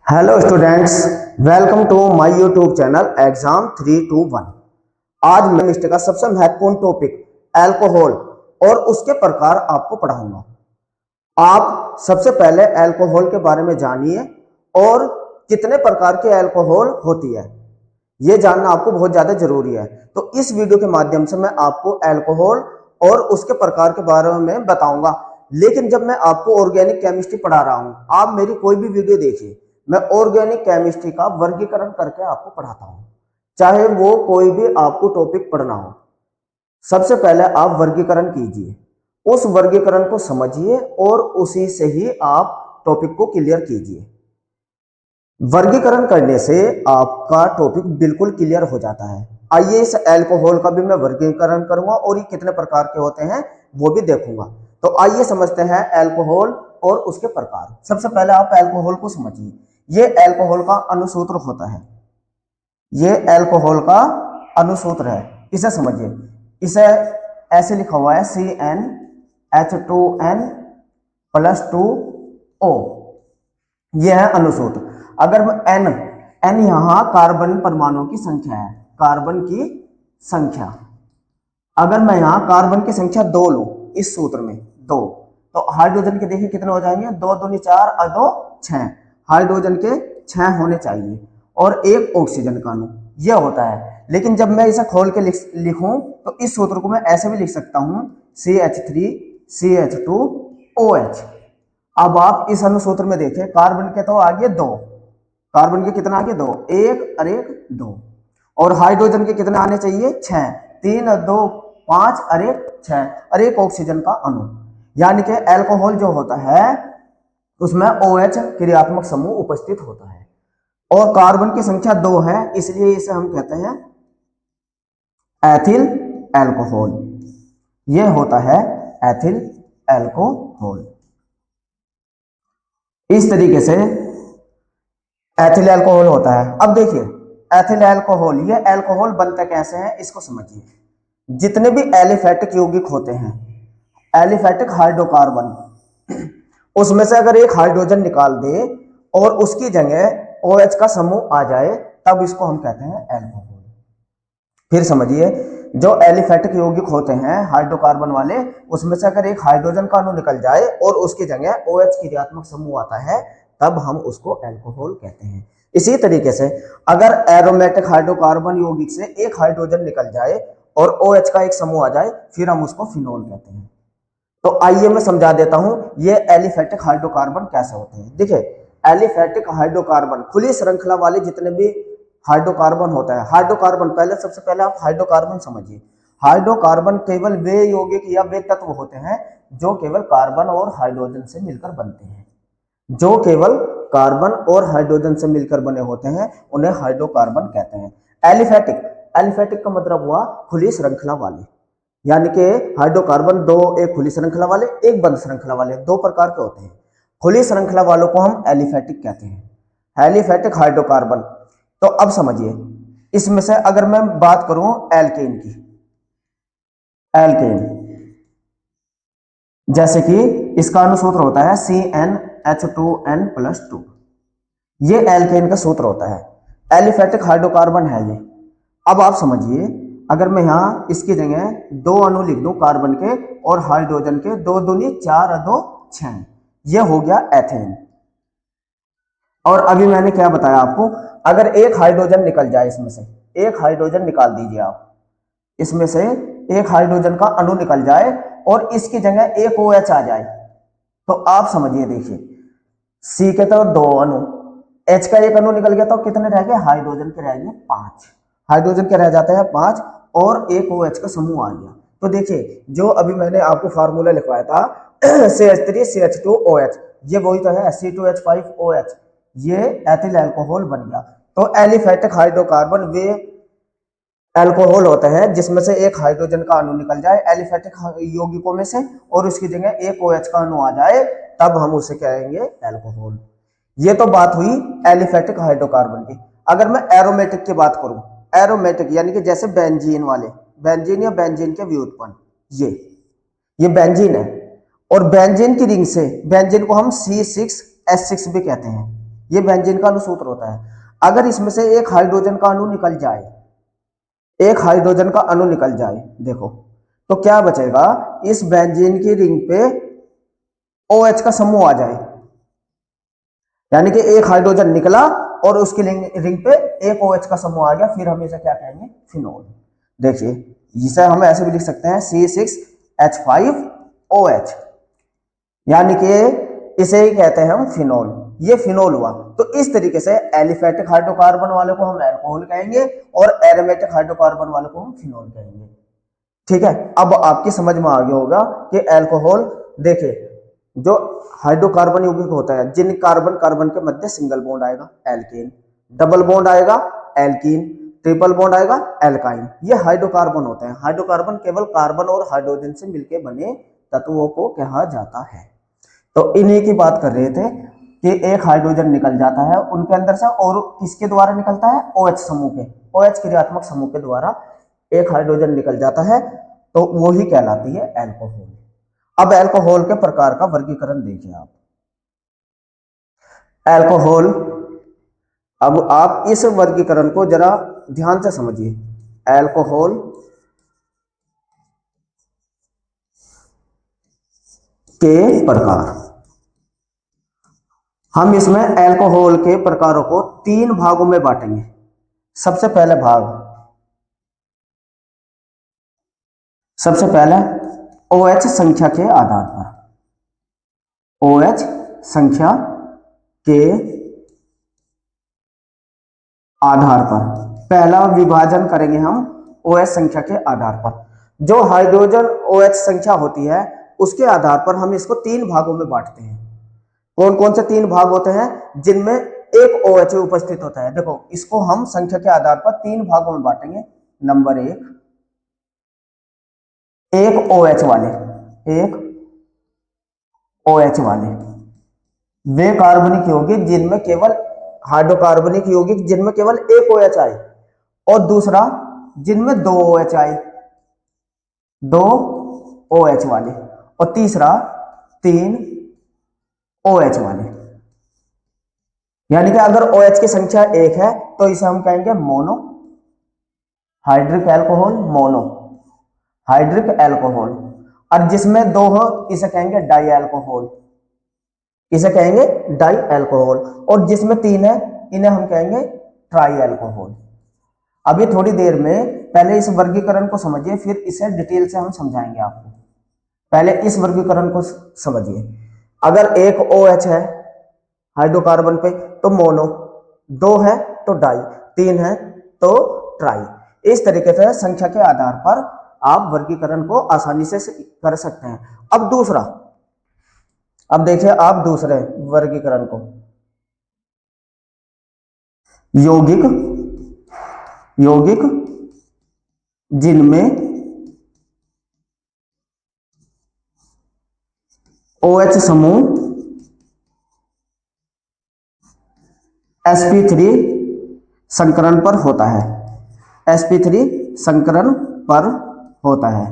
Hello students, welcome to my YouTube channel exam 321। आज मैं chemistry का सबसे महत्वपूर्ण टॉपिक अल्कोहल और उसके प्रकार आपको पढ़ाऊंगा। आप सबसे पहले अल्कोहल के बारे में जानिए और कितने प्रकार के अल्कोहल होती है, यह जानना आपको बहुत ज्यादा जरूरी है। तो इस वीडियो के माध्यम से मैं आपको अल्कोहल और उसके प्रकार के बारे में बताऊंगा। लेकिन जब मैं आपको ऑर्गेनिक केमिस्ट्री पढ़ा रहा हूं, आप मेरी कोई भी वीडियो देखिए, मैं ऑर्गेनिक केमिस्ट्री का वर्गीकरण करके आपको पढ़ाता हूं, चाहे वो कोई भी आपको टॉपिक पढ़ना हो। सबसे पहले आप वर्गीकरण कीजिए, उस वर्गीकरण को समझिए और उसी से ही आप टॉपिक को क्लियर कीजिए। वर्गीकरण करने से आपका टॉपिक बिल्कुल क्लियर हो जाता है। आइए इस अल्कोहल का भी मैं वर्गीकरण करूंगा और ये कितने प्रकार के होते हैं वो भी देखूंगा। तो आइए समझते हैं अल्कोहल और उसके प्रकार। सबसे पहले आप अल्कोहल को समझिए। ये अल्कोहल का अणुसूत्र होता है, ये अल्कोहल का अणुसूत्र है, इसे समझिए। इसे ऐसे लिखा हुआ है CnH2n + 2O, यह है अणुसूत्र। अगर n यहां कार्बन परमाणु की संख्या है, कार्बन की संख्या, अगर मैं यहां कार्बन की संख्या 2 लूं इस सूत्र में 2, तो हाइड्रोजन के देखिए कितने हो जाएंगे, 2 दूनी 4 और 2 6, हाइड्रोजन के 6 होने चाहिए और एक ऑक्सीजन का अणु यह होता है। लेकिन जब मैं इसे खोल के लिखूं तो इस सूत्र को मैं ऐसे भी लिख सकता हूं CH3CH2OH। अब आप इस अणुसूत्र में देखें, कार्बन के तो आगे 2, कार्बन के कितना आगे 2, 1 और 1 2, और हाइड्रोजन के कितने आने चाहिए 6, 3 और 2 5 और 1 6, और एक ऑक्सीजन का अणु। यानी कि अल्कोहल जो होता है उसमें OH क्रियात्मक समूह उपस्थित होता है और कार्बन की संख्या 2 है, इसलिए इसे हम कहते हैं एथिल अल्कोहल। यह होता है एथिल अल्कोहल। इस तरीके से एथिल अल्कोहल होता है। अब देखिए एथिल अल्कोहल, ये अल्कोहल बनता कैसे है इसको समझिए। जितने भी एलिफेटिक यौगिक होते हैं, एलिफेटिक हाइड्रोकार्बन, उसमें से अगर एक हाइड्रोजन निकाल दे और उसकी जगह OH का समूह आ जाए, तब इसको हम कहते हैं अल्कोहल। फिर समझिए, जो एलिफेटिक यौगिक होते हैं हाइड्रोकार्बन वाले, उसमें से अगर एक हाइड्रोजन का अणु निकल जाए और उसकी जगह OH क्रियात्मक समूह आता है, तब हम उसको अल्कोहल कहते हैं। इसी तरीके से अगर एरोमेटिक हाइड्रोकार्बन यौगिक से एक हाइड्रोजन निकल जाए और OH का एक समूह आ जाए, फिर हम उसको फिनोल कहते हैं। तो आइए मैं समझा देता हूं ये एलिफेटिक हाइड्रोकार्बन कैसे होते हैं। देखिए एलिफेटिक हाइड्रोकार्बन, खुली श्रृंखला वाले जितने भी हाइड्रोकार्बन होता है, हाइड्रोकार्बन पहले सबसे पहले आप हाइड्रोकार्बन समझिए। हाइड्रोकार्बन केवल वे यौगिक या वे तत्व होते हैं जो केवल कार्बन और हाइड्रोजन से मिलकर बनते हैं, जो केवल कार्बन और हाइड्रोजन से मिलकर बने होते हैं, उन्हें हाइड्रोकार्बन कहते हैं। एलिफेटिक, एलिफेटिक का मतलब हुआ खुली श्रृंखला वाले, यानी कि हाइड्रोकार्बन दो, एक खुली श्रृंखला वाले एक बंद श्रृंखला वाले, दो प्रकार के होते हैं। खुली श्रृंखला वालों को हम एलिफेटिक कहते हैं, एलिफेटिक हाइड्रोकार्बन। तो अब समझिए, इसमें से अगर मैं बात करूं एल्केन की, एल्केन जैसे कि इसका अणुसूत्र होता है CnH2n + 2, ये एल्केन का सूत्र होता है, एलिफेटिक हाइड्रोकार्बन है ये। अब आप समझिए, अगर मैं यहां इसकी जगह 2 अणु लिख दूं कार्बन के और हाइड्रोजन के, 2 दूनी 4 और 2 6, ये हो गया एथेन। और अभी मैंने क्या बताया आपको, अगर एक हाइड्रोजन निकल जाए, इसमें से एक हाइड्रोजन निकाल दीजिए आप, इसमें से एक हाइड्रोजन का अणु निकल जाए और इसकी जगह एक OH आ जाए, तो आप समझिए, देखिए C के तो 2 अणु, H का एक अणु निकल गया, तो कितने रह गए, हाइड्रोजन के रह गए 5, हाइड्रोजन के रह जाते हैं 5 और एक OH का समूह आ गया। तो देखिए जो अभी मैंने आपको फार्मूला लिखवाया था CH3CH2OH, ये वही तो है C2H5OH, ये एथिल अल्कोहल बन गया। तो एलिफेटिक हाइड्रोकार्बन वे अल्कोहल होते हैं जिसमें से एक हाइड्रोजन का अणु निकल जाए एलिफेटिक यौगिकों में से और उसकी जगह एक OH का अणु आ जाए, तब हम उसे कहेंगे अल्कोहल। ये तो बात हुई एलिफेटिक हाइड्रोकार्बन की। अगर मैं एरोमेटिक की बात करूं, एरोमेटिक यानी कि जैसे बेंजीन वाले, बेंजीन या बेंजीन के व्युत्पन्न, ये बेंजीन है और बेंजीन की रिंग से, बेंजीन को हम C6H6 भी कहते हैं, ये बेंजीन का अणुसूत्र होता है। अगर इसमें से एक हाइड्रोजन का अणु निकल जाए, एक हाइड्रोजन का अणु निकल जाए, देखो तो क्या बचेगा, इस बेंजीन की रिंग पे OH का समूह आ जाए, यानी कि एक हाइड्रोजन निकला और उसकी रिंग पे एक OH का समूह आ गया, फिर हम इसे क्या कहेंगे, फिनोल। देखिए इसे हम ऐसे भी लिख सकते हैं C6H5OH, यानी कि इसे ही कहते हैं हम फिनोल। ये फिनोल हुआ। तो इस तरीके से एलिफेटिक हाइड्रोकार्बन वाले को हम अल्कोहल कहेंगे और एरोमेटिक हाइड्रोकार्बन वाले को हम फिनोल कहेंगे। ठीक है, अब आपकी समझ में आ गया होगा कि अल्कोहल, देखिए जो हाइड्रोकार्बन यौगिक होता है, जिन कार्बन कार्बन के मध्य सिंगल बॉन्ड आएगा एल्केन, डबल बॉन्ड आएगा एल्कीन, ट्रिपल बॉन्ड आएगा एल्काइन, ये हाइड्रोकार्बन होते हैं। हाइड्रोकार्बन केवल कार्बन और हाइड्रोजन से मिलकर बने तत्वों को कहा जाता है। तो इन्हीं की बात कर रहे थे कि एक हाइड्रोजन निकल जाता है उनके अंदर से, और किसके द्वारा निकलता है, OH समूह के, OH क्रियात्मक समूह के द्वारा एक हाइड्रोजन निकल जाता है, तो वो ही कहलाती है अल्कोहल। अब अल्कोहल के प्रकार का वर्गीकरण देखिए आप। अल्कोहल, अब आप इस वर्गीकरण को जरा ध्यान से समझिए। अल्कोहल के प्रकार, हम इसमें अल्कोहल के प्रकारों को 3 भागों में बांटेंगे। सबसे पहले OH संख्या के आधार पर, OH संख्या के आधार पर पहला विभाजन करेंगे हम OH संख्या के आधार पर। जो हाइड्रोजन OH संख्या होती है उसके आधार पर हम इसको 3 भागों में बांटते हैं। कौन कौन से 3 भाग होते हैं, जिनमें एक OH उपस्थित होता है। देखो इसको हम संख्या के आधार पर 3 भागों में बांटेंगे। नंबर 1, एक OH वाले वे कार्बनिक यौगिक जिनमें केवल, हाइड्रोकार्बनिक यौगिक जिनमें केवल एक OH आए, और दूसरा जिनमें 2 OH आए, 2 OH वाले, और तीसरा 3 OH वाले। यानी कि अगर OH की संख्या 1 है तो इसे हम कहेंगे mono hydric alcohol, mono hydric alcohol, और जिसमें 2 हो इसे कहेंगे डाई अल्कोहल, इसे कहेंगे डाई अल्कोहल, और जिसमें 3 है इन्हें हम कहेंगे ट्राई अल्कोहल। अभी थोड़ी देर में पहले इस वर्गीकरण को समझिए, फिर इसे डिटेल से हम समझाएंगे आपको। पहले इस वर्गीकरण को समझिए। अगर एक OH है हाइड्रोकार्बन पे तो मोनो, 2 है तो डाई, 3 है तो ट्राई। इस तरीके से संख्या के आधार पर आप वर्गीकरण को आसानी से कर सकते हैं। अब दूसरा, अब देखिए आप दूसरे वर्गीकरण को, यौगिक जिनमें OH समूह sp3 संकरण पर होता है, sp3 संकरण पर होता है।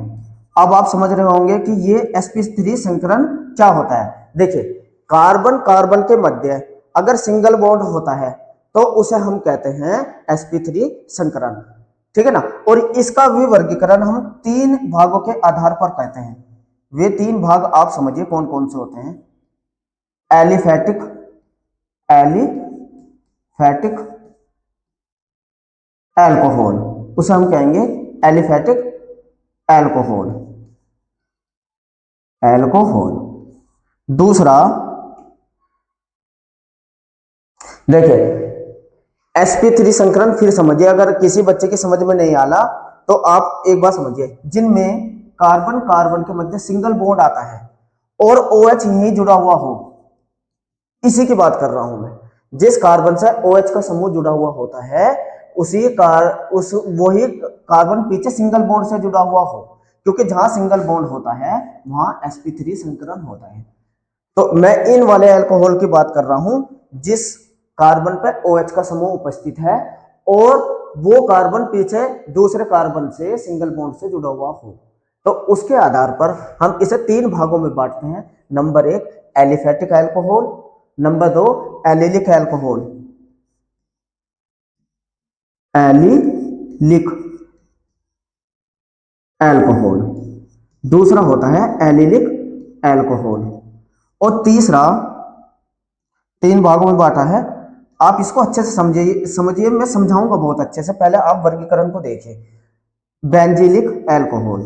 अब आप समझ रहे होंगे कि ये sp3 संकरण क्या होता है। देखिए कार्बन कार्बन के मध्य अगर सिंगल बॉन्ड होता है तो उसे हम कहते हैं sp3 संकरण, ठीक है ना। और इसका भी वर्गीकरण हम 3 भागों के आधार पर कहते हैं। वे 3 भाग आप समझिए कौन कौन से होते हैं। एलिफेटिक अल्कोहल, उसे हम कहेंगे एलिफेटिक अल्कोहल। दूसरा देखिए sp3 संकरण, फिर समझिए, अगर किसी बच्चे की समझ में नहीं आला तो आप एक बार समझिए, जिनमें कार्बन कार्बन के मध्य सिंगल बॉन्ड आता है और OH यहीं जुड़ा हुआ हो, इसी की बात कर रहा हूं मैं। जिस कार्बन से OH का समूह जुड़ा हुआ होता है वही कार्बन पीछे सिंगल बॉन्ड से जुड़ा हुआ हो, क्योंकि जहां सिंगल बॉन्ड होता है वहां sp3 संकरण होता है। तो मैं इन वाले अल्कोहल की बात कर रहा हूं जिस कार्बन पर OH का समूह उपस्थित है और वो कार्बन पीछे दूसरे कार्बन से सिंगल बॉन्ड से जुड़ा हुआ हो। तो उसके आधार पर हम इसे 3 भागों में बांटते हैं। Number 1 aliphatic alcohol, number 2 allylic alcohol, allylic alcohol, दूसरा होता है एलिलिक एल्कोहल, और तीसरा, तीन भागों में बांटा है। आप इसको अच्छे से समझिए, मैं समझाऊंगा बहुत अच्छे से, पहले आप वर्गीकरण को देखिए। बेंजीलिक एल्कोहल,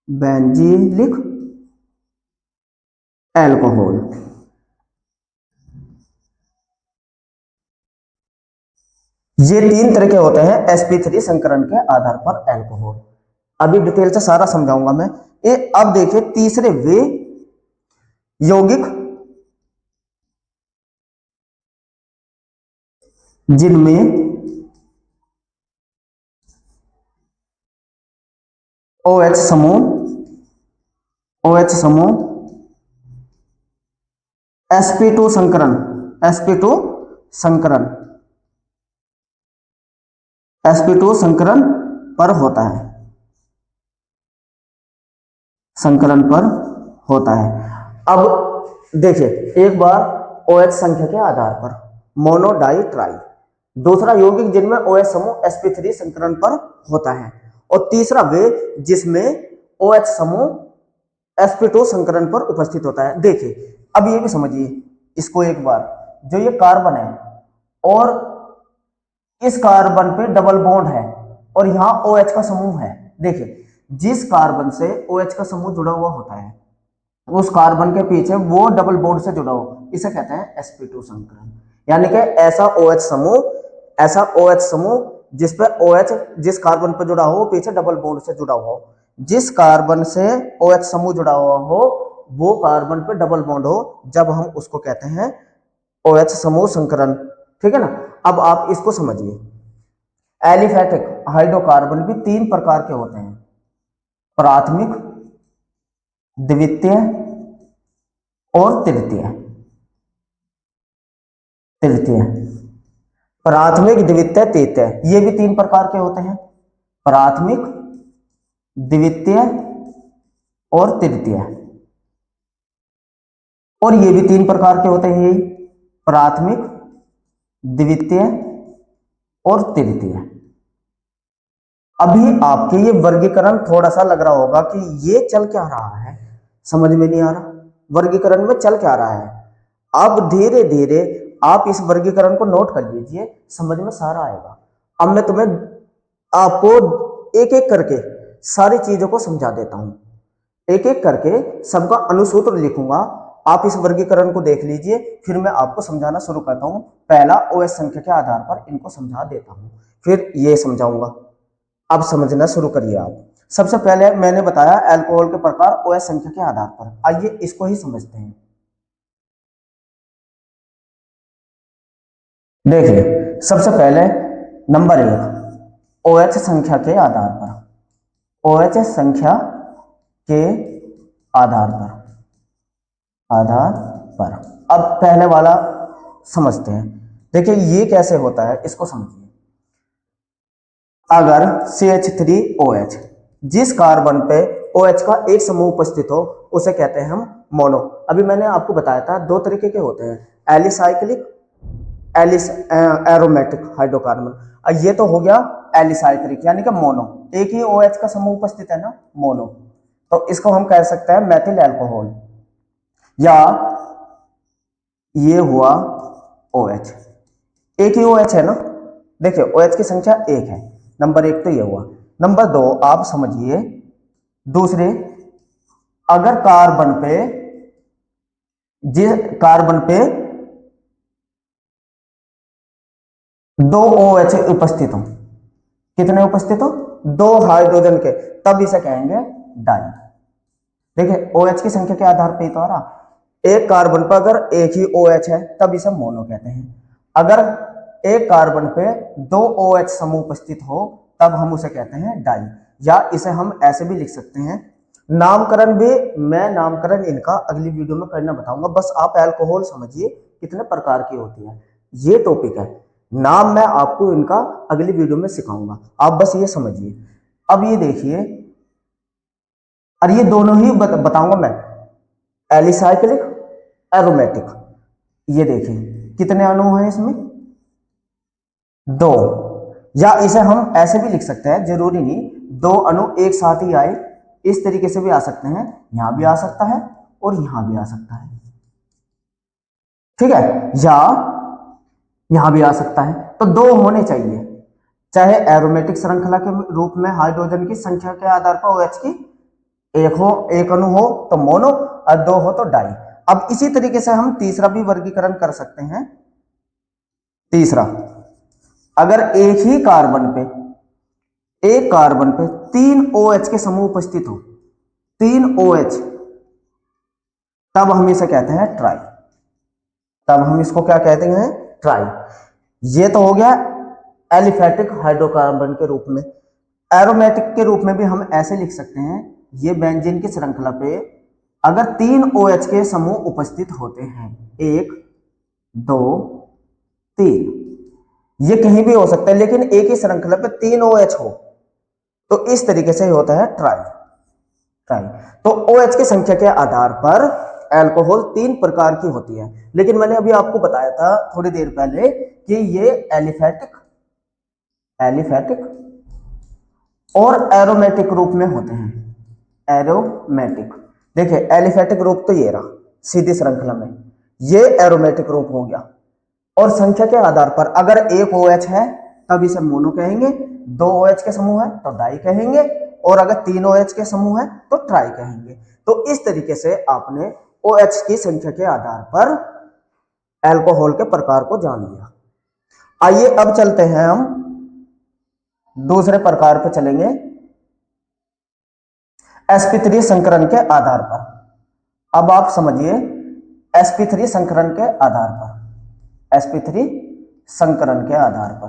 बेंजीलिक एल्कोहल, ये तीन तरह के होते हैं sp3 संकरण के आधार पर एल्कोहल। अभी डिटेल से सारा समझाऊंगा मैं। ये अब देखिए, तीसरे वे यौगिक जिनमें OH समूह, OH समूह sp2 संकरण, sp2 संकरण, sp2 संकरण पर होता है, संकलन पर होता है। अब देखिए, एक बार OH संख्या के आधार पर मोनो डाई ट्राई, दूसरा यौगिक जिनमें OH समूह sp3 संकरण पर होता है, और तीसरा वे जिसमें OH समूह sp2 संकरण पर उपस्थित होता है। देखिए, अब ये भी समझिए इसको एक बार, जो ये कार्बन है और इस कार्बन पे डबल बॉन्ड है और यहां OH का समूह है। देखिए, जिस कार्बन से OH का समूह जुड़ा हुआ होता है, उस कार्बन के पीछे वो डबल बॉन्ड से जुड़ा हो, इसे कहते हैं sp2 संकरण। यानी कि ऐसा OH समूह, ऐसा OH समूह जिस पे OH जिस कार्बन पे जुड़ा हो पीछे डबल बॉन्ड से जुड़ा हुआ हो। जिस कार्बन से OH समूह जुड़ा हुआ हो वो कार्बन पे डबल बॉन्ड हो, जब हम उसको कहते हैं OH समूह संकरण। ठीक है ना। अब आप इसको समझिए, एलिफेटिक हाइड्रोकार्बन भी तीन प्रकार के होते हैं, प्राथमिक, द्वितीय और तृतीय। तृतीय, प्राथमिक, द्वितीय, तृतीय, ये भी तीन प्रकार के होते हैं, प्राथमिक, द्वितीय और तृतीय। और ये भी तीन प्रकार के होते हैं, यही प्राथमिक, द्वितीय और तृतीय। अभी आपके ये वर्गीकरण थोड़ा सा लग रहा होगा कि ये चल क्या रहा है, समझ में नहीं आ रहा वर्गीकरण में चल क्या रहा है। अब धीरे धीरे आप इस वर्गीकरण को नोट कर लीजिए, समझ में सारा आएगा। अब मैं तुम्हें आपको एक एक करके सारी चीजों को समझा देता हूं, एक एक करके सबका अनुसूत्र लिखूंगा। आप इस वर्गीकरण को देख लीजिए, फिर मैं आपको समझाना शुरू करता हूं। पहला OH संख्या के आधार पर इनको समझा देता हूं, फिर ये समझाऊंगा। अब समझना शुरू करिए आप। सबसे पहले मैंने बताया अल्कोहल के प्रकार OH संख्या के आधार पर, आइए इसको ही समझते हैं। देखिए, सबसे पहले नंबर 1, OH संख्या के आधार पर, OH संख्या के आधार पर, आधार पर। अब पहले वाला समझते हैं। देखिए ये कैसे होता है, इसको समझिए। अगर CH3OH जिस कार्बन पे OH का एक समूह उपस्थित हो उसे कहते हैं हम मोनो। अभी मैंने आपको बताया था दो तरीके के होते हैं, एलिसाइक्लिक, एरोमेटिक हाइड्रोकार्बन। ये तो हो गया एलिसाइक्लिक यानी कि मोनो, एक ही OH का समूह उपस्थित है ना, मोनो। तो इसको हम कह सकते हैं मेथिल अल्कोहल, या ये हुआ OH, एक ही OH है ना। देखिए OH की संख्या एक है, नंबर 1 तो ये हुआ। नंबर 2 आप समझिए, दूसरे, अगर कार्बन पे, जिस कार्बन पे 2 OH उपस्थित हो, कितने उपस्थित हो, 2 हाइड्रोजन के, तब इसे कहेंगे डाई। देखिए OH की संख्या के आधार पे ही तो आ रहा, एक कार्बन पर अगर एक ही OH है तब इसे मोनो कहते हैं। अगर एक कार्बन पे 2 OH समूह उपस्थित हो तब हम उसे कहते हैं डाई, या इसे हम ऐसे भी लिख सकते हैं। नामकरण भी मैं नामकरण इनका अगली वीडियो में करना बताऊंगा, बस आप अल्कोहल समझिए कितने प्रकार की होती है, ये टॉपिक है। नाम मैं आपको इनका अगली वीडियो में सिखाऊंगा, आप बस ये समझिए। अब ये देखिए, और ये दोनों ही बताऊंगा मैं, एलिसाइक्लिक, एरोमेटिक। ये देखिए कितने अणु हैं इसमें? 2। या इसे हम ऐसे भी लिख सकते हैं, जरूरी नहीं 2 अणु एक साथ ही आए, इस तरीके से भी आ सकते हैं, यहां भी आ सकता है और यहां भी आ सकता है, ठीक है, या यहां भी आ सकता है। तो 2 होने चाहिए, चाहे एरोमेटिक श्रृंखला के रूप में हाइड्रोजन की संख्या के आधार पर OH की एक अणु हो तो मोनो और 2 हो तो डाई। अब इसी तरीके से हम तीसरा भी वर्गीकरण कर सकते हैं। तीसरा, अगर एक ही कार्बन पे 3 OH के समूह उपस्थित हो, 3 OH, तब हम इसे कहते हैं ट्राई। तब हम इसको क्या कहते हैं? ट्राई। ये तो हो गया एलिफैटिक हाइड्रोकार्बन के रूप में। एरोमेटिक के रूप में भी हम ऐसे लिख सकते हैं, ये बेंजीन की श्रृंखला पे अगर 3 OH के समूह उपस्थित होते हैं, 1 2 3, ये कहीं भी हो सकता है, लेकिन एक ही श्रृंखला पे 3 OH हो तो इस तरीके से होता है ट्राई। तो OH की संख्या के आधार पर अल्कोहल 3 प्रकार की होती है, लेकिन मैंने अभी आपको बताया था थोड़ी देर पहले कि ये एलिफैटिक और एरोमेटिक रूप में होते हैं। एरोमेटिक, देखिए एलिफैटिक रूप तो ये रहा सीधी श्रृंखला में, ये एरोमेटिक रूप हो गया। और संख्या के आधार पर अगर एक OH है तब इसे मोनो कहेंगे, 2 OH के समूह है तो डाई कहेंगे, और अगर 3 OH के समूह है तो ट्राई कहेंगे। तो इस तरीके से आपने OH की संख्या के आधार पर अल्कोहल के प्रकार को जान लिया। आइए अब चलते हैं, हम दूसरे प्रकार पर चलेंगे, sp3 संकरण के आधार पर। अब आप समझिए sp3 संकरण के आधार पर, sp3 संकरण के आधार पर।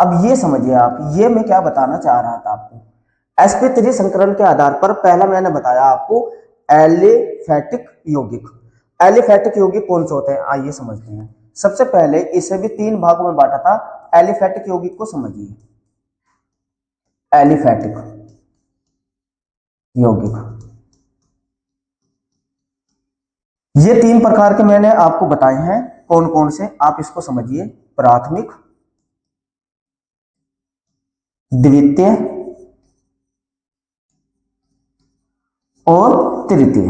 अब ये समझिए आप, ये मैं क्या बताना चाह रहा था आपको। sp3 संकरण के आधार पर पहला मैंने बताया आपको एलिफैटिक यौगिक। एलिफैटिक यौगिक कौन से होते हैं, आइए समझते हैं। सबसे पहले इसे भी 3 भागों में बांटा था। एलिफैटिक यौगिक को समझिए। एलिफैटिक यौगिक, ये 3 प्रकार के मैंने आपको बताए हैं, कौन कौन से, आप इसको समझिए। प्राथमिक, द्वितीय और तृतीय।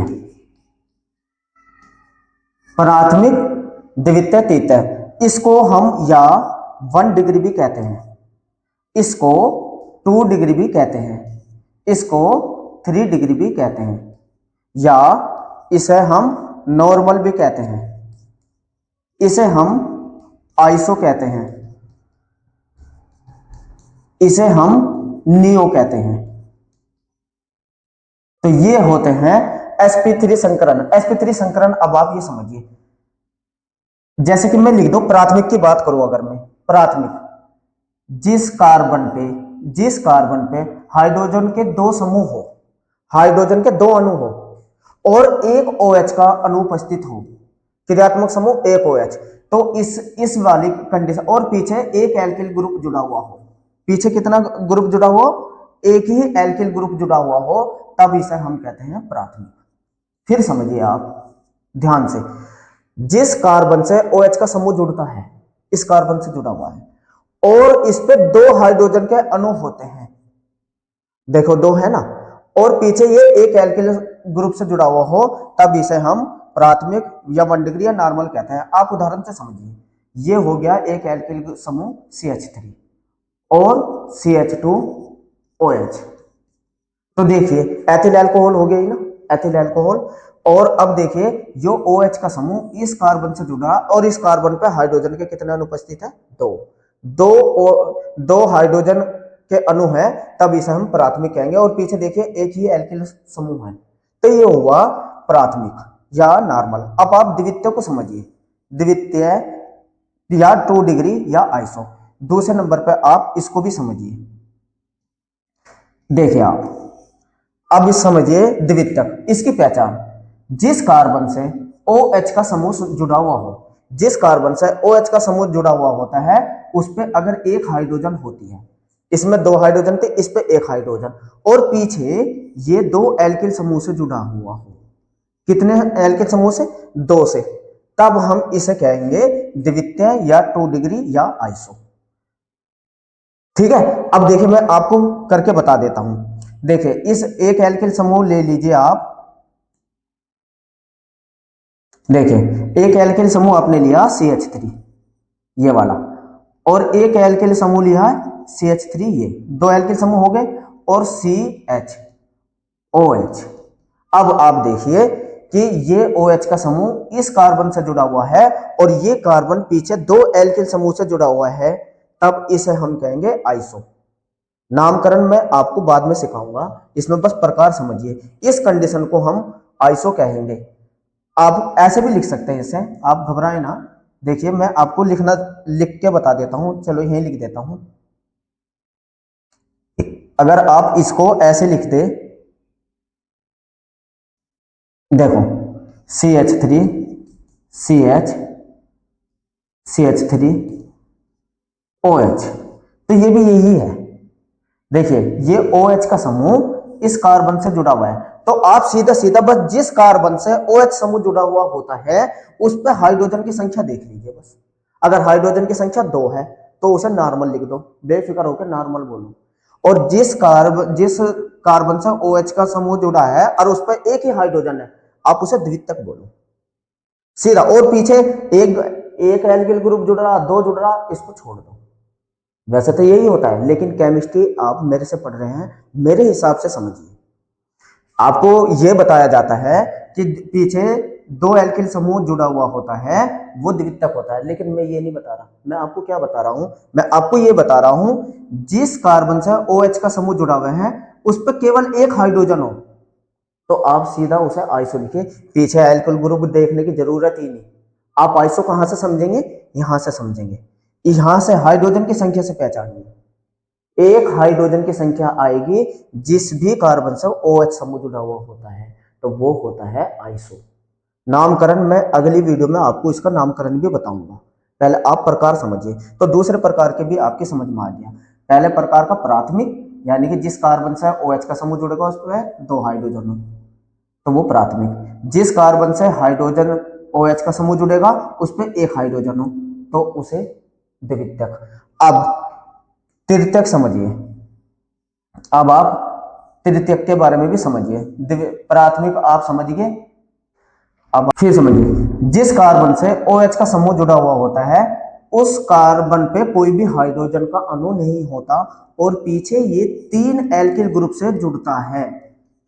प्राथमिक, द्वितीय, तृतीय, इसको हम या 1 डिग्री भी कहते हैं, इसको 2 डिग्री भी कहते हैं, इसको 3 डिग्री भी कहते हैं, या इसे हम नॉर्मल भी कहते हैं, इसे हम आइसो कहते हैं, इसे हम नियो कहते हैं। तो ये होते हैं sp3 संकरण। sp3 संकरण, अब आप ये समझिए, जैसे कि मैं लिख दूं, प्राथमिक की बात करूं अगर मैं, प्राथमिक, जिस कार्बन पे हाइड्रोजन के 2 समूह हो, हाइड्रोजन के 2 अणु हो और एक OH का अनुपस्थित हो, क्रियात्मक समूह एक OH, तो इस वाली कंडीशन, और पीछे एक एल्किल ग्रुप जुड़ा हुआ हो, पीछे कितना ग्रुप जुड़ा हुआ, एक ही एल्किल ग्रुप जुड़ा हुआ हो, तब इसे हम कहते हैं प्राथमिक। फिर समझिए आप ध्यान से, जिस कार्बन से OH का समूह जुड़ता है, इस कार्बन से जुड़ा हुआ है और इस पे 2 हाइड्रोजन के अणु होते हैं, देखो 2 है ना, और पीछे ये एक एल्किल ग्रुप से जुड़ा हुआ हो, तब इसे हम प्राथमिक या 1 डिग्री या नॉर्मल कहते हैं। आप उदाहरण से समझिए, ये हो गया एक एल्किल समूह CH3 और CH2OH, तो देखिए एथिल अल्कोहल हो गया ही ना, एथिल अल्कोहल। और अब देखिए जो OH का समूह इस कार्बन से जुड़ा और इस कार्बन पे हाइड्रोजन के कितने अनुपस्थित है, 2 हाइड्रोजन के अणु है, तब इसे हम प्राथमिक कहेंगे, और पीछे देखिए एक ही एल्किल समूह है, तो ये हुआ प्राथमिक या नॉर्मल। अब आप द्वितीय को समझिए, द्वितीय या 2 डिग्री या आइसो। दूसरे नंबर पर आप इसको भी समझिए, देखिए आप अब इस समझिए द्वितीयक, इसकी पहचान, जिस कार्बन से OH का समूह जुड़ा हुआ हो, जिस कार्बन से OH का समूह जुड़ा हुआ होता है, उस पे अगर एक हाइड्रोजन होती है, इसमें 2 हाइड्रोजन थे, इस पे 1 हाइड्रोजन, और पीछे ये 2 एल्किल समूह से जुड़ा हुआ हो, कितने एल्किल समूह से, 2 से, तब हम इसे कहेंगे द्वितीय या 2 डिग्री या आइसो। ठीक है, अब देखिए मैं आपको करके बता देता हूं। देखिए इस एक एल्किल समूह ले लीजिए आप, देखिए एक एल्किल समूह आपने लिया CH3 ये वाला, और एक एल्किल समूह लिया है CH3 ये, दो एल्किल समूह हो गए, और CHOH। अब आप देखिए कि ये OH का समूह इस कार्बन से जुड़ा हुआ है और ये कार्बन पीछे दो एल्किल समूह से जुड़ा हुआ है, तब इसे हम कहेंगे आइसो। नामकरण मैं आपको बाद में सिखाऊंगा, इसमें बस प्रकार समझिए। इस कंडीशन को हम आइसो कहेंगे। आप ऐसे भी लिख सकते हैं इसे, आप घबराएं ना। देखिए मैं आपको लिख के बता देता हूं, चलो यहीं लिख देता हूं। अगर आप इसको ऐसे लिख दे, देखो CH3 CH3 OH, तो ये भी यही है। देखिए ये OH का समूह इस कार्बन से जुड़ा हुआ है, तो आप सीधा सीधा बस जिस कार्बन से OH समूह जुड़ा हुआ होता है उस पर हाइड्रोजन की संख्या देख लीजिए बस। अगर हाइड्रोजन की संख्या 2 है तो उसे नॉर्मल लिख दो, बेफिक्र होकर नॉर्मल बोलो। और जिस कार्बन से OH का समूह जुड़ा है और उस पर एक ही हाइड्रोजन है, आप उसे द्वितीयक बोलो सीधा। और पीछे एक एक एल्किल ग्रुप जुड़ रहा, दो जुड़ रहा, इसको छोड़ दो। वैसे तो यही होता है, लेकिन केमिस्ट्री आप मेरे से पढ़ रहे हैं, मेरे हिसाब से समझिए। आपको यह बताया जाता है कि पीछे दो एल्किल समूह जुड़ा हुआ होता है वो द्वितीयक होता है, लेकिन मैं ये नहीं बता रहा। मैं आपको क्या बता रहा हूं, मैं आपको ये बता रहा हूं जिस कार्बन से OH का समूह जुड़ा हुआ है उस पर केवल एक हाइड्रोजन हो तो आप सीधा उसे आइसो लिखिए, पीछे एल्किल ग्रुप देखने की जरूरत ही नहीं। आप आइसो कहां से समझेंगे, यहां से समझेंगे। यहां से हाइड्रोजन की संख्या से पहचानिए, एक हाइड्रोजन की संख्या आएगी जिस भी कार्बन से OH समूह जुड़ा हुआ होता है, तो वो होता है आइसो। नामकरण मैं अगली वीडियो में आपको इसका नामकरण भी बताऊंगा, पहले आप प्रकार समझिए। तो दूसरे प्रकार के भी आपकी समझ में आ गया। पहले प्रकार का प्राथमिक, यानी कि जिस कार्बन से OH का समूह जुड़ेगा उस पर दो हाइड्रोजन हो तो वो प्राथमिक। जिस कार्बन से हाइड्रोजन OH का समूह जुड़ेगा उस पर एक हाइड्रोजन हो तो उसे द्वितीयक। अब तृतीयक समझिए, अब आप तृतीयक के बारे में भी समझिए। प्राथमिक आप समझ गए, अब फिर समझिए। जिस कार्बन से OH का समूह जुड़ा हुआ होता है उस कार्बन पे कोई भी हाइड्रोजन का अणु नहीं होता और पीछे ये तीन एल्किल ग्रुप से जुड़ता है,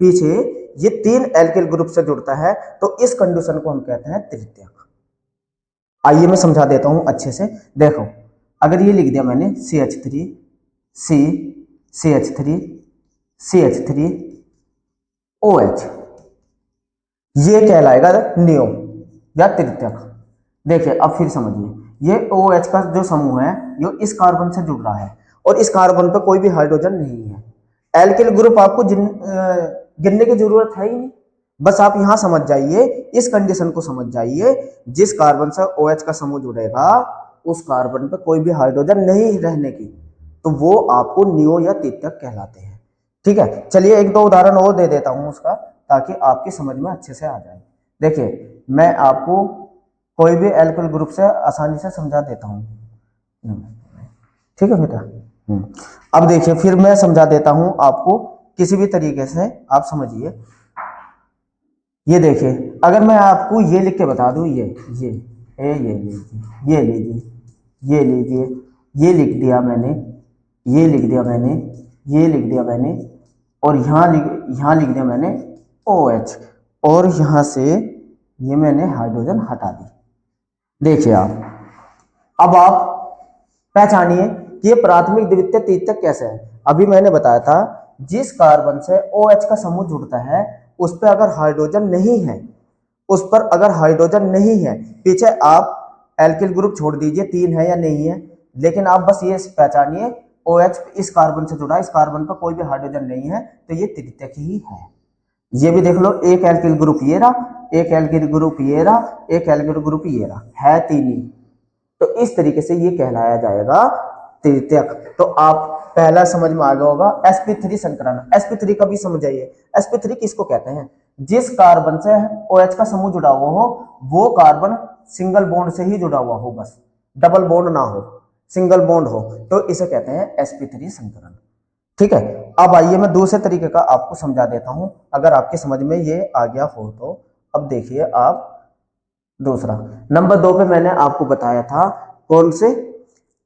पीछे ये तीन एल्किल ग्रुप से जुड़ता है, तो इस कंडीशन को हम कहते हैं तृतीयक। आइए मैं समझा देता हूं अच्छे से। देखो अगर ये लिख दिया मैंने CH3 CH3 CH3 OH, ये कहलाएगा नियो या तृतीयक। देखिए अब फिर समझिए, ये OH का जो समूह है ये इस कार्बन से जुड़ रहा है और इस कार्बन पर कोई भी हाइड्रोजन नहीं है। एल्किल ग्रुप आपको गिनने की जरूरत है ही नहीं, बस आप यहां समझ जाइए, इस कंडीशन को समझ जाइए। जिस कार्बन से OH का समूह जुड़ेगा उस कार्बन पर कोई भी हाइड्रोजन नहीं रहने की, तो वो आपको नियो या तृतीयक कहलाते हैं। ठीक है, चलिए एक दो उदाहरण और दे देता हूं उसका, ताकि आपकी समझ में अच्छे से आ जाए। देखिए मैं आपको कोई भी एल्किल ग्रुप से आसानी से समझा देता हूं, ठीक है बेटा। अब देखिए फिर मैं समझा देता हूं आपको किसी भी तरीके से, आप समझिए। ये देखिए अगर मैं आपको ये लिख के बता दूं, ये लीजिए, ये लीजिए, ये लीजिए, ये लिख दिया मैंने, ये लिख दिया मैंने, ये लिख दिया मैंने, और यहाँ लिख दिया मैंने OH, और यहाँ से ये मैंने हाइड्रोजन हटा दी। देखिए अब आप पहचानिए कि ये प्राथमिक द्वितीयक तृतीयक कैसे है। अभी मैंने बताया था जिस कार्बन से OH का समूह जुड़ता है उस पर अगर हाइड्रोजन नहीं है, उस पर अगर हाइड्रोजन नहीं है, पीछे आप एल्किल ग्रुप छोड़ दीजिए तीन है या नहीं है, लेकिन आप बस ये पहचानिए OH इस कार्बन से जुड़ा है, इस कार्बन पर कोई भी हाइड्रोजन नहीं है, तो ये तृतीयक ही है। ये भी देख लो, एक एल्किल ग्रुप ये रहा, एक एल्किल ग्रुप ये रहा, एक एल्किल ग्रुप ये रहा, है तीन ही, तो इस तरीके से ये कहलाया जाएगा तृतीयक। तो आप पहला समझ में आ गया होगा sp3 संकरण। sp3 का भी समझ आइए, sp3 किसको कहते हैं, जिस कार्बन से OH का समूह जुड़ा हुआ हो वो कार्बन सिंगल बॉन्ड से ही जुड़ा हुआ हो, बस डबल बॉन्ड ना हो, सिंगल बॉन्ड हो, तो इसे कहते हैं sp3 संकरण। ठीक है, अब आइए मैं दूसरे तरीके का आपको समझा देता हूं, अगर आपकी समझ में ये आ गया हो तो। अब देखिए आप दूसरा, नंबर 2 पे मैंने आपको बताया था कौन से,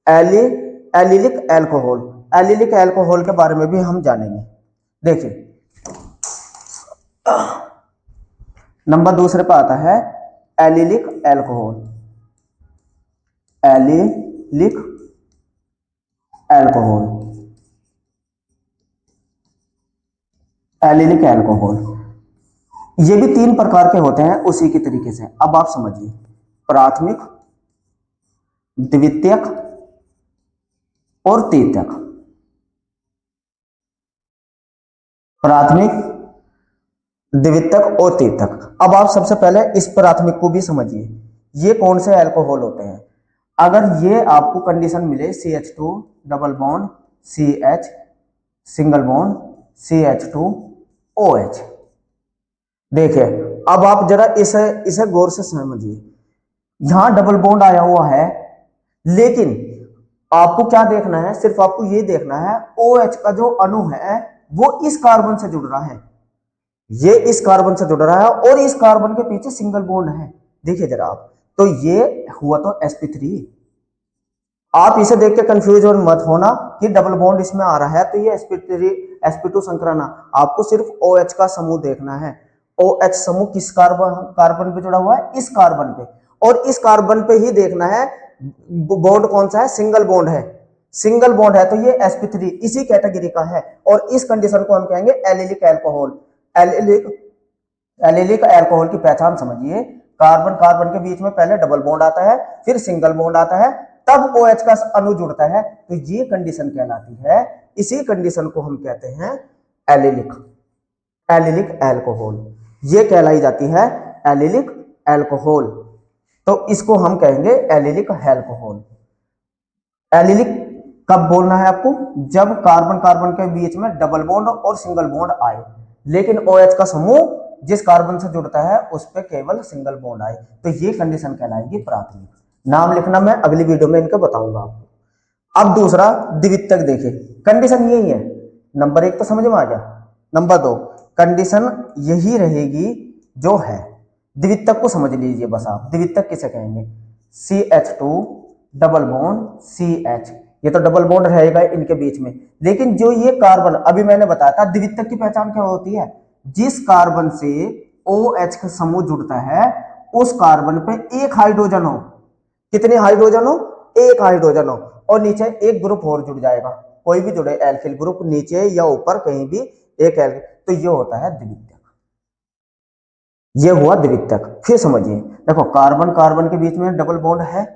एलिलिक एल्कोहल। एलिलिक एल्कोहल के बारे में भी हम जानेंगे। देखिए नंबर दूसरे पर आता है allylic alcohol. Allylic alcohol, allylic alcohol, ये भी 3 प्रकार के होते हैं उसी की तरीके से। अब आप समझिए, प्राथमिक, द्वितीयक और तृतीयक। प्राथमिक, द्वितीयक और तृतीयक। अब आप सबसे पहले इस प्राथमिक को भी समझिए, ये कौन से अल्कोहल होते हैं। अगर ये आपको कंडीशन मिले CH2 double bond CH single bond CH2OH। देखिए अब आप जरा इसे इसे गौर से समझिए, यहां डबल बॉन्ड आया हुआ है, लेकिन आपको क्या देखना है, सिर्फ आपको ये देखना है OH का जो अणु है वो इस कार्बन से जुड़ रहा है, ये इस कार्बन से जुड़ रहा है और इस कार्बन के पीछे सिंगल बॉन्ड है। देखिए जरा आप, तो ये हुआ तो sp3। आप इसे देख के कंफ्यूज और मत होना कि डबल बॉन्ड इसमें आ रहा है तो ये sp3 sp2 संकरण। आपको सिर्फ OH का समूह देखना है। OH समूह किस कार्बन पे जुड़ा हुआ है, इस कार्बन पे, और इस कार्बन पे ही देखना है बॉन्ड कौन सा है, सिंगल बॉन्ड है। सिंगल बॉन्ड है तो ये sp3 इसी कैटेगरी का है, और इस कंडीशन को हम कहेंगे एलिलिक एल्कोहल। एलिलिक एल्कोहल की पहचान समझिए, कार्बन कार्बन के बीच में पहले डबल बॉन्ड आता है, फिर सिंगल बॉन्ड आता है, तब OH का अणु जुड़ता है, तो ये कंडीशन कहलाती है। इसी कंडीशन को हम कहते हैं एलिलिक, एलिलिक एल्कोहल, ये कहलाई जाती है एलिलिक एल्कोहल। तो इसको हम कहेंगे एलिलिक एल्कोहल। एलिलिक कब बोलना है आपको, जब कार्बन कार्बन के बीच में डबल बॉन्ड और सिंगल बॉन्ड आए, लेकिन OH का समूह जिस कार्बन से जुड़ता है उस पर केवल सिंगल बॉन्ड आए, तो ये कंडीशन कहलाएगी प्राथमिक। नाम लिखना मैं अगली वीडियो में इनका बताऊंगा आपको। अब दूसरा द्वितीयक, देखिए कंडीशन यही है। नंबर 1 तो समझ में आ गया, नंबर 2 कंडीशन यही रहेगी जो है। द्वितीयक को समझ लीजिए बस आप, द्वितीयक किसे कहेंगे, CH2 डबल बॉन्ड CH, ये तो डबल बॉन्ड रहेगा इनके बीच में, लेकिन जो ये कार्बन अभी मैंने बताया था, द्वितीयक की पहचान क्या होती है, जिस कार्बन से OH का समूह जुड़ता है उस कार्बन पे एक हाइड्रोजन हो। कितने हाइड्रोजन हो, एक हाइड्रोजन हो, और नीचे एक ग्रुप और जुड़ जाएगा, कोई भी जुड़े एल्किल ग्रुप, नीचे या ऊपर कहीं भी एक एल्किल, तो ये होता है द्वितीयक। ये हुआ द्वितीयक। फिर समझिए, देखो कार्बन कार्बन के बीच में डबल बॉन्ड है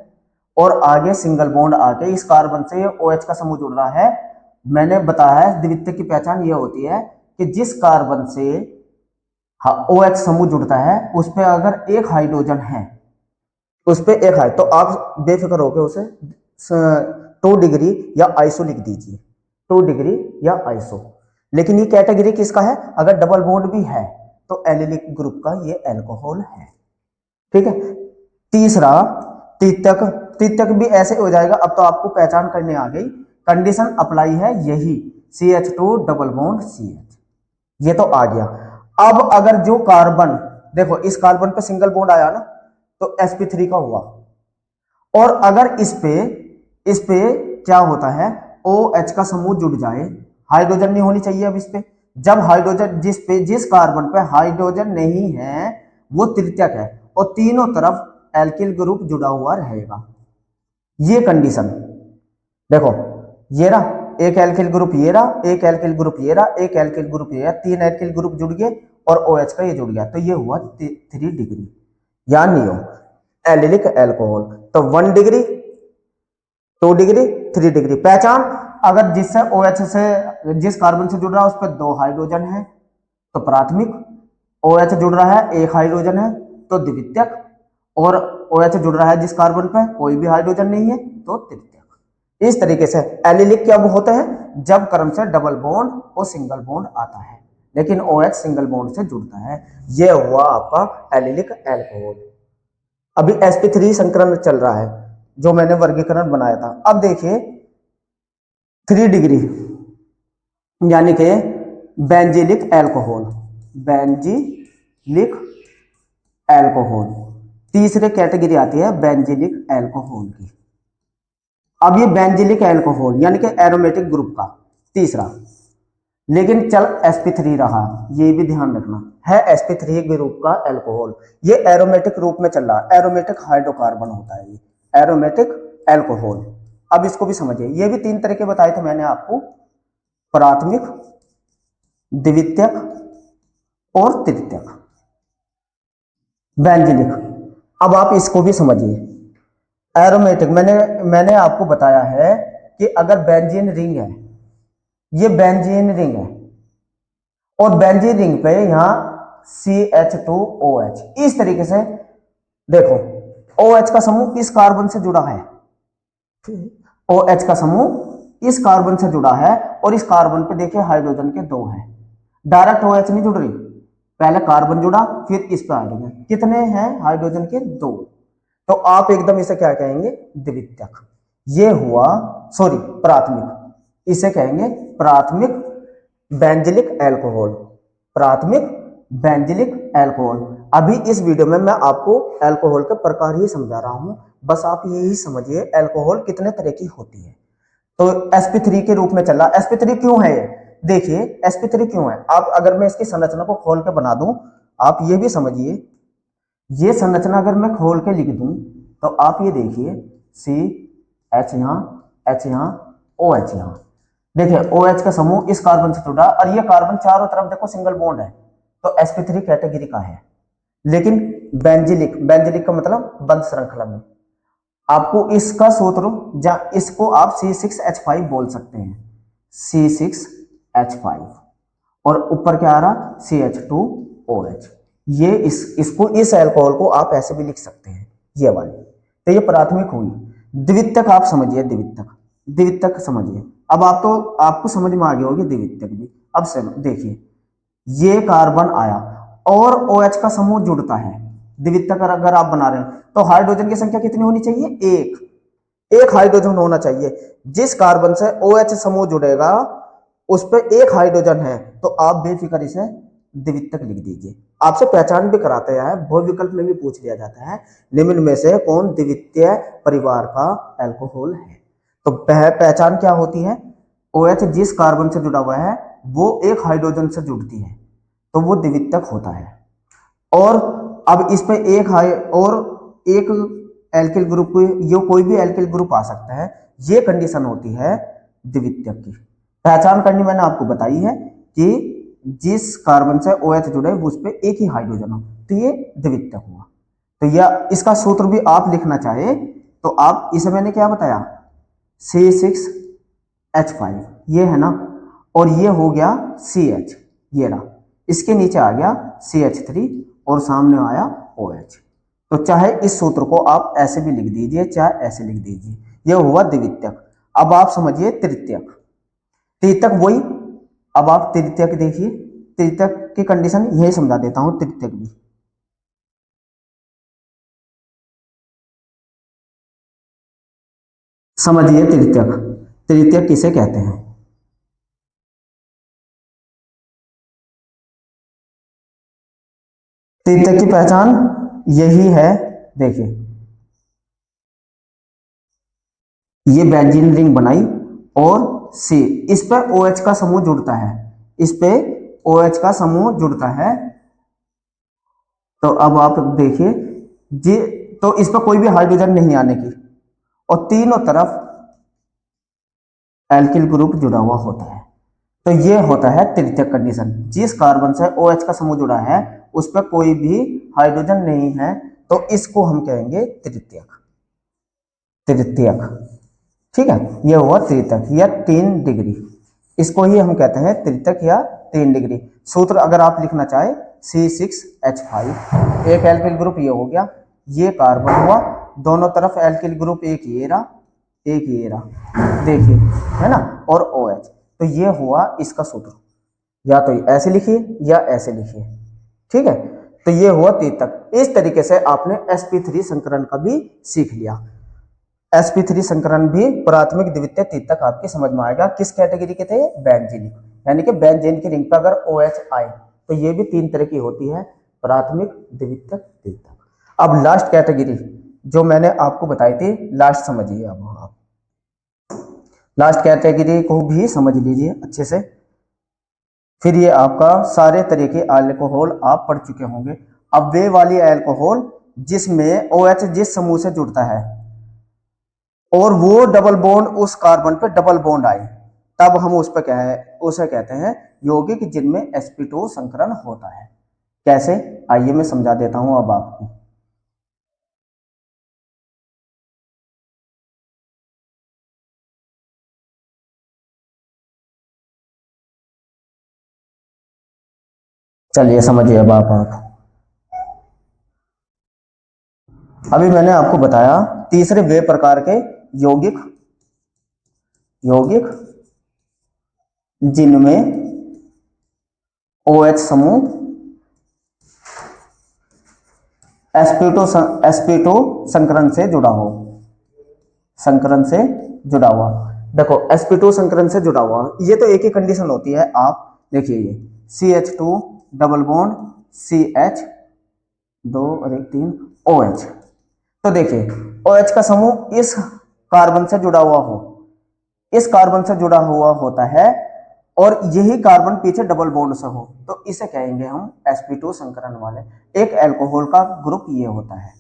और आगे सिंगल बॉन्ड आके इस कार्बन से OH का समूह जुड़ रहा है। मैंने बताया है द्वितीयक की पहचान ये होती है कि जिस कार्बन से OH समूह जुड़ता है उस पे अगर एक हाइड्रोजन है, उस पे एक है, तो आप बेफिक्र होकर उसे 2 डिग्री या आइसो लिख दीजिए, 2 डिग्री या आइसो। लेकिन ये कैटेगरी किसका है, अगर डबल बॉन्ड भी है तो एलिलिक ग्रुप का ये अल्कोहल है। ठीक है, तीसरा तृतीयक। तृतीयक भी ऐसे हो जाएगा, अब तो आपको पहचान करने आ गई, कंडीशन अप्लाई है यही, CH2 डबल बॉन्ड CH, ये तो आ गया। अब अगर जो कार्बन, देखो इस कार्बन पे सिंगल बॉन्ड आया ना, तो sp3 का हुआ, और अगर इस पे क्या होता है, OH का समूह जुड़ जाए, हाइड्रोजन नहीं होनी चाहिए अब इस पे, जब हाइड्रोजन जिस कार्बन पे हाइड्रोजन नहीं है वो तृतीयक है, और तीनों तरफ एल्किल ग्रुप जुड़ा हुआ रहेगा। ये कंडीशन देखो, ये रहा एक एल्किल ग्रुप, ये रहा एक एल्किल ग्रुप, ये रहा एक एल्किल ग्रुप, ये रहा 3 एल्किल ग्रुप जुड़ गए और OH का ये जुड़ गया, तो ये हुआ 3 डिग्री या नियो एलिलिक एल्कोहल। तो 1 डिग्री, 2 डिग्री, 3 डिग्री। पहचान, अगर जिससे OH से जिस कार्बन से जुड़ रहा है उस पर 2 हाइड्रोजन है तो प्राथमिक, OH जुड़ रहा है 1 हाइड्रोजन है तो द्वितीयक, और OH जुड़ रहा है जिस कार्बन पे कोई भी हाइड्रोजन नहीं है तो तृतीयक। इस तरीके से एलिलिक क्या होते हैं, जब क्रम से डबल बॉन्ड और सिंगल बॉन्ड आता है, लेकिन OH सिंगल बॉन्ड से जुड़ता है। यह हुआ आपका एलिलिक एल्कोहल। अभी sp3 संकरण चल रहा है जो मैंने वर्गीकरण बनाया था। अब देखिए 3 डिग्री यानी कि बेंजीलिक एल्कोहल, बेंजीलिक एल्कोहल तीसरे कैटेगरी आती है बेंजीलिक एल्कोहल की। अब ये बेंजीलिक एल्कोहल यानी कि एरोमेटिक ग्रुप का तीसरा, लेकिन चल sp3 रहा, ये भी ध्यान रखना है sp3 ग्रुप का एल्कोहल, ये एरोमेटिक रूप में चल रहा है, एरोमेटिक हाइड्रोकार्बन होता है ये एरोमेटिक एल्कोहल। अब इसको भी समझिए, ये भी 3 तरह के बताए थे मैंने आपको, प्राथमिक, द्वितीयक और तृतीयक बेंजीलिक। अब आप इसको भी समझिए, एरोमेटिक मैंने आपको बताया है कि अगर बेंजीन रिंग है, ये बेंजीन रिंग है और बेंजीन रिंग पे यहां CH2OH, इस तरीके से देखो OH का समूह इस कार्बन से जुड़ा है, OH का समूह इस कार्बन से जुड़ा है और इस कार्बन पे देखिए हाइड्रोजन के 2 हैं, डायरेक्ट OH नहीं जुड़ रही, पहले कार्बन जुड़ा फिर इस पे हाइड्रोजन, कितने हैं हाइड्रोजन के 2, तो आप एकदम इसे क्या कहेंगे द्वितीयक। ये हुआ सॉरी प्राथमिक, इसे कहेंगे प्राथमिक बेंजीलिक एल्कोहल, प्राथमिक बेंजीलिक एल्कोहल। अभी इस वीडियो में मैं आपको एल्कोहल के प्रकार ही समझा रहा हूं, बस आप यही समझिए एल्कोहल कितने तरह की होती है। तो sp3 के रूप में चला, sp3 क्यों है, देखिए sp3 क्यों है। आप अगर मैं इसकी संरचना को खोल के बना दूं, आप ये भी समझिए, ये संरचना अगर मैं खोल के लिख दूं तो आप ये देखिए CH यहां, H यहां, OH यहां, देखिए OH का समूह इस कार्बन से जुड़ा और ये कार्बन चारों तरफ देखो सिंगल बॉन्ड है, तो sp3 कैटेगरी का है। लेकिन बेंजीलिक का मतलब बंद श्रृंखला में, आपको इसका सूत्र इसको आप C6H5 बोल सकते हैं, C6H5 और ऊपर क्या आ रहा CH2OH। ये इसको इस एल्कोहल को आप ऐसे भी लिख सकते हैं ये वाली। तो ये प्राथमिक हुई। द्वितीयक आप समझिए, द्वितीयक समझिए, अब आप तो आपको समझ में आ गई होगी द्वितीयक भी। अब से देखिए ये कार्बन आया और OH का समूह जुड़ता है, द्वितीयक अगर आप बना रहे हैं तो हाइड्रोजन की संख्या कितनी होनी चाहिए, एक हाइड्रोजन होना चाहिए। जिस कार्बन से OH समूह जुड़ेगा उस पर एक हाइड्रोजन है, तो आप बेफिक्र इसे द्वितीयक लिख दीजिए। आपसे पहचान भी कराते हैं, बहु विकल्प में भी पूछ लिया जाता है निम्न में से कौन द्वितीय परिवार का एल्कोहल है। तो पहचान क्या होती है, OH जिस कार्बन से जुड़ा हुआ है वो एक हाइड्रोजन से जुड़ती है तो वो द्वितीयक होता है। और अब इस पे एक एल्किल ग्रुप, ये कोई भी एल्किल ग्रुप आ सकता है, ये कंडीशन होती है द्वितीयक की। पहचान करनी मैंने आपको बताई है कि जिस कार्बन से OH जुड़े उस पे एक ही हाइड्रोजन हो, तो ये द्वितीयक हुआ। तो यह इसका सूत्र भी आप लिखना चाहे तो आप इसे मैंने क्या बताया C6H5 ये है ना, और ये हो गया CH, ये रहा, इसके नीचे आ गया CH3 और सामने आया OH। तो चाहे इस सूत्र को आप ऐसे भी लिख दीजिए चाहे ऐसे लिख दीजिए, यह हुआ द्वितीयक। अब आप समझिए तृतीयक, तृतीयक वही। अब आप तृतीयक देखिए, तृतीयक की कंडीशन यही समझा देता हूं, तृतीयक भी समझिए। तृतीयक किसे कहते हैं, तृतीयक की पहचान यही है। देखिए ये बेंजीन रिंग बनाई और C इस पर OH का समूह जुड़ता है, इस पे OH का समूह जुड़ता है। तो अब आप देखिए जी, तो इस पर कोई भी हाइड्रोजन नहीं आने की और तीनों तरफ एल्किल ग्रुप जुड़ा हुआ होता है। तो ये होता है तृतीयक कंडीशन, जिस कार्बन से OH का समूह जुड़ा है उस पर कोई भी हाइड्रोजन नहीं है, तो इसको हम कहेंगे तृतीयक। ठीक है, यह हुआ तृतीयक या 3 डिग्री, इसको ही हम कहते हैं तृतीयक या 3 डिग्री। सूत्र अगर आप लिखना चाहे C6H5, एक एल्किल ग्रुप ये हो गया, ये कार्बन हुआ, दोनों तरफ एल्किल ग्रुप एक ये रहा देखिए है ना, और OH। तो ये हुआ इसका सूत्र, या तो ऐसे लिखिए या ऐसे लिखिए, ठीक है। तो ये हुआ तीतक। इस तरीके से आपने sp3 संकरण का भी सीख लिया। sp3 संकरण भी प्राथमिक द्वितीय तीतक आपकी समझ में आएगा। किस कैटेगरी के थे? बेंजीन, यानी कि बेंजीन की रिंग पर अगर OH आए तो ये भी 3 तरह की होती है, प्राथमिक द्वितीयक तीतक। अब लास्ट कैटेगरी जो मैंने आपको बताई थी, लास्ट समझिए। अब आप लास्ट कैटेगरी को भी समझ लीजिए अच्छे से, फिर ये आपका सारे तरह के अल्कोहल आप पढ़ चुके होंगे। अब वे वाली अल्कोहल जिसमें OH जिस समूह से जुड़ता है और वो डबल बॉन्ड उस कार्बन पे डबल बॉन्ड आए, तब हम उस पर क्या है, उसे कहते हैं यौगिक जिनमें sp2 संकरण होता है। कैसे? आइए मैं समझा देता हूं अब आपको। चलिए समझिए अब आप। अभी मैंने आपको बताया तीसरे वे प्रकार के यौगिक यौगिक जिनमें OH समूह sp2 संकरण से जुड़ा हो, संकरण से जुड़ा हुआ। देखो sp2 संकरण से जुड़ा हुआ, ये तो एक ही कंडीशन होती है। आप देखिए ये CH2 डबल बॉन्ड CH 2 और 1 3 OH। तो देखिए OH का समूह इस कार्बन से जुड़ा हुआ हो, इस कार्बन से जुड़ा हुआ होता है और यही कार्बन पीछे डबल बॉन्ड से हो, तो इसे कहेंगे हम sp2 संकरण वाले। एक अल्कोहल का ग्रुप ये होता है,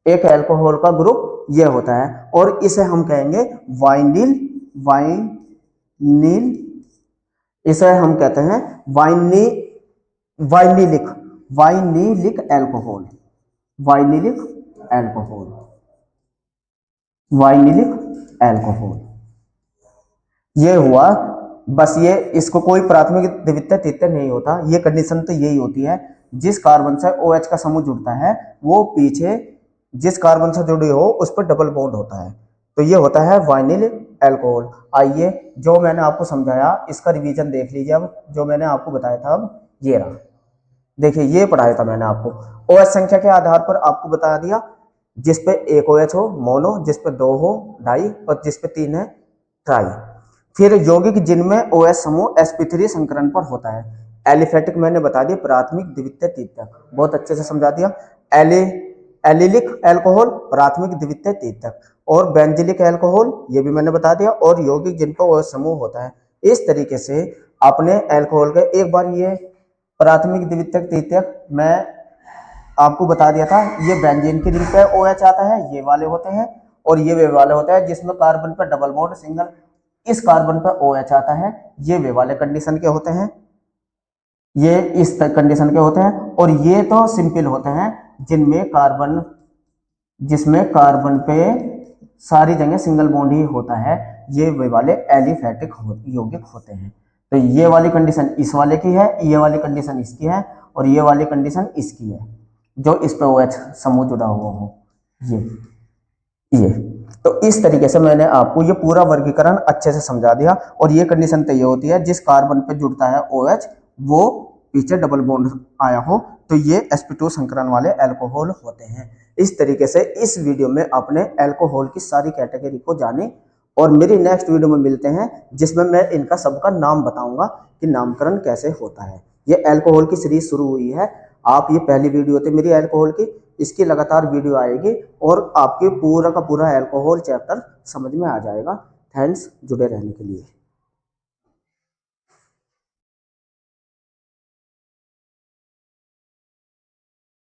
एक अल्कोहल का ग्रुप ये होता है, और इसे हम कहेंगे वाइनिल वाइनिल इसे हम कहते हैं vinylic vinylic alcohol vinylic alcohol vinylic alcohol. ये हुआ बस। ये इसको कोई प्राथमिक द्वितीय तृतीय नहीं होता, ये कंडीशन तो यही होती है जिस कार्बन से OH का समूह जुड़ता है वो पीछे जिस कार्बन से जुड़ी हो उस पर डबल बॉन्ड होता है, तो ये होता है वाइनिल अल्कोहल। आइए जो मैंने आपको समझाया इसका रिवीजन देख लीजिए। अब जो मैंने आपको बताया था, अब ये रहा, देखिए ये पढ़ाया था मैंने आपको। OH संख्या के आधार पर आपको बता दिया, जिस पे एक OH हो मोनो, जिस पे 2 हो डाई, और जिस पे 3 है ट्राई। फिर यौगिक जिनमें OH समूह sp3 संकरण पर होता है। एलिफेटिक मैंने बता दिया, प्राथमिक द्वितीय तृतीयक, बहुत अच्छे से समझा दिया। एलिलिक अल्कोहल प्राथमिक द्वितीय तृतीयक, और बेंजिलिक अल्कोहल ये भी मैंने बता दिया, और यौगिक जिन पर OH समूह होता है। इस तरीके से अपने अल्कोहल के एक बार ये प्राथमिक द्वितीयक तृतीयक मैं आपको बता दिया था। ये बेंजीन की रिंग पे OH आता है, ये वाले होते हैं, और ये वे वाले होते हैं जिसमें कार्बन पर डबल बॉन्ड सिंगल, इस कार्बन पर OH आता है, ये वे वाले कंडीशन के होते हैं, ये इस कंडीशन के होते हैं। और ये तो सिंपल होते हैं जिनमें कार्बन, जिसमें कार्बन पे सारी जगह सिंगल बॉन्ड ही होता है, ये वे वाले एलिफेटिक यौगिक होते हैं। तो ये वाली कंडीशन इस वाले की है, ये वाली कंडीशन इसकी है, और ये वाली कंडीशन इसकी है, जो इस पे OH समूह जुड़ा हुआ हो। ये तो इस तरीके से मैंने आपको ये पूरा वर्गीकरण अच्छे से समझा दिया। और ये कंडीशन तो ये होती है जिस कार्बन पे जुड़ता है OH वो पीछे डबल बॉन्ड आया हो, तो ये sp2 संकरण वाले अल्कोहल होते हैं। इस तरीके से इस वीडियो में आपने अल्कोहल की सारी कैटेगरी को जाने, और मेरी नेक्स्ट वीडियो में मिलते हैं जिसमें मैं इनका सबका नाम बताऊंगा कि नामकरण कैसे होता है। ये अल्कोहल की सीरीज शुरू हुई है, आप ये पहली वीडियो थी मेरी अल्कोहल की, इसकी लगातार वीडियो आएगी और आपके पूरा का पूरा अल्कोहल चैप्टर समझ में आ जाएगा। थैंक्स जुड़े रहने के लिए।